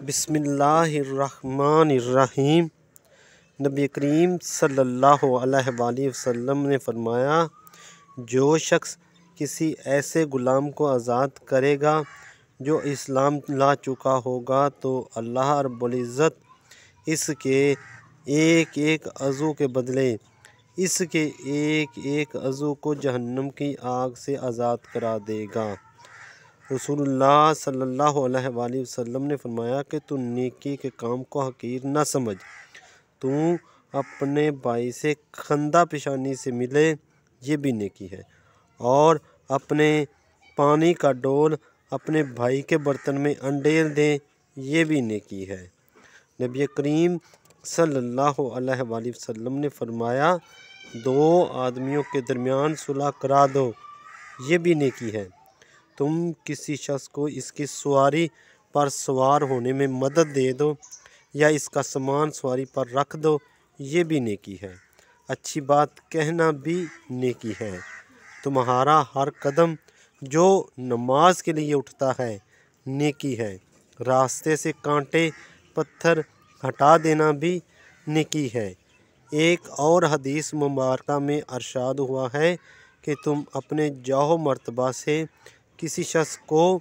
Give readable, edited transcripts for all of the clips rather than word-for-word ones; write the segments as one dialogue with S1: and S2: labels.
S1: बिस्मिल्लाहिर्रहमानिर्रहीम। नबी करीम सल्लल्लाहु अलैहि वसल्लम ने फरमाया, जो शख्स किसी ऐसे ग़ुलाम को आज़ाद करेगा जो इस्लाम ला चुका होगा तो अल्लाह रब्बुल इज़्ज़त इसके एक एक अज़ू के बदले इसके एक एक अज़ू को जहन्नम की आग से आज़ाद करा देगा। रसूलुल्लाह सल्लल्लाहु अलैहि वसल्लम ने फरमाया कि तू नेकी के काम को हकीर न समझ। तू अपने भाई से खंदा पेशानी से मिले, ये भी नेकी है, और अपने पानी का डोल अपने भाई के बर्तन में अंडेल दे, ये भी नेकी है। नबी करीम सल्लल्लाहु अलैहि वसल्लम ने फरमाया, दो आदमियों के दरमियान सुलह करा दो, ये भी नेकी है। तुम किसी शख्स को इसकी सवारी पर सवार होने में मदद दे दो या इसका सामान सवारी पर रख दो, ये भी नेकी है। अच्छी बात कहना भी नेकी है। तुम्हारा हर कदम जो नमाज के लिए उठता है नेकी है। रास्ते से कांटे पत्थर हटा देना भी नेकी है। एक और हदीस मुबारका में अरशाद हुआ है कि तुम अपने जाहो मर्तबा से किसी शख्स को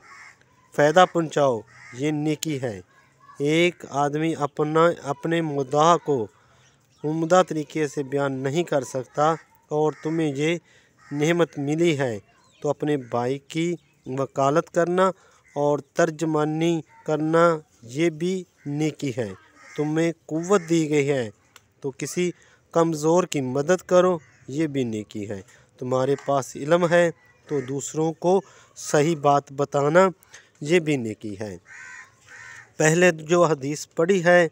S1: फ़ायदा पहुँचाओ, ये नेकी है। एक आदमी अपने मुद्दा को उम्दा तरीके से बयान नहीं कर सकता और तुम्हें ये नेमत मिली है तो अपने भाई की वकालत करना और तर्जमानी करना, ये भी नेकी है। तुम्हें कुव्वत दी गई है तो किसी कमज़ोर की मदद करो, ये भी नेकी है। तुम्हारे पास इल्म है तो दूसरों को सही बात बताना, ये भी नेकी है। पहले जो हदीस पढ़ी है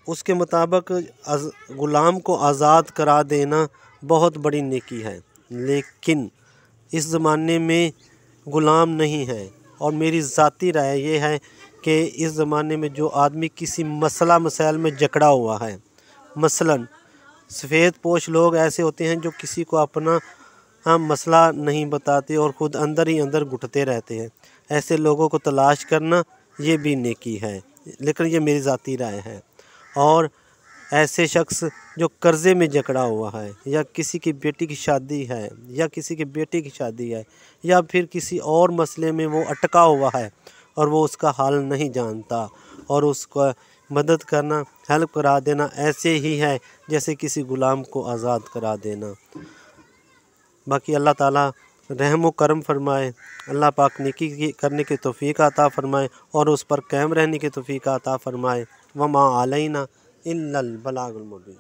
S1: उसके मुताबिक ग़ुलाम को आज़ाद करा देना बहुत बड़ी नेकी है, लेकिन इस ज़माने में ग़ुलाम नहीं है। और मेरी ज़ाती राय ये है कि इस ज़माने में जो आदमी किसी मसला मसाइल में जकड़ा हुआ है, मसलन सफ़ेद पोश लोग ऐसे होते हैं जो किसी को अपना मसला नहीं बताते और ख़ुद अंदर ही अंदर घुटते रहते हैं। ऐसे लोगों को तलाश करना ये भी नेकी है, लेकिन ये मेरी ज़ाती राय है। और ऐसे शख्स जो कर्ज़े में जकड़ा हुआ है, या किसी की बेटी की शादी है, या किसी के बेटे की शादी है, या फिर किसी और मसले में वो अटका हुआ है और वो उसका हाल नहीं जानता, और उसको मदद करना, हेल्प करा देना ऐसे ही है जैसे किसी ग़ुलाम को आज़ाद करा देना। बाकी अल्लाह ताला रहम व करम फरमाए, अल्लाह पाक नेकी करने की तौफ़ीक़ अता फ़रमाए और उस पर कायम रहने की तौफ़ीक़ अता फ़रमाए। वमा अलैना इल्लल बलागुल मुबीन।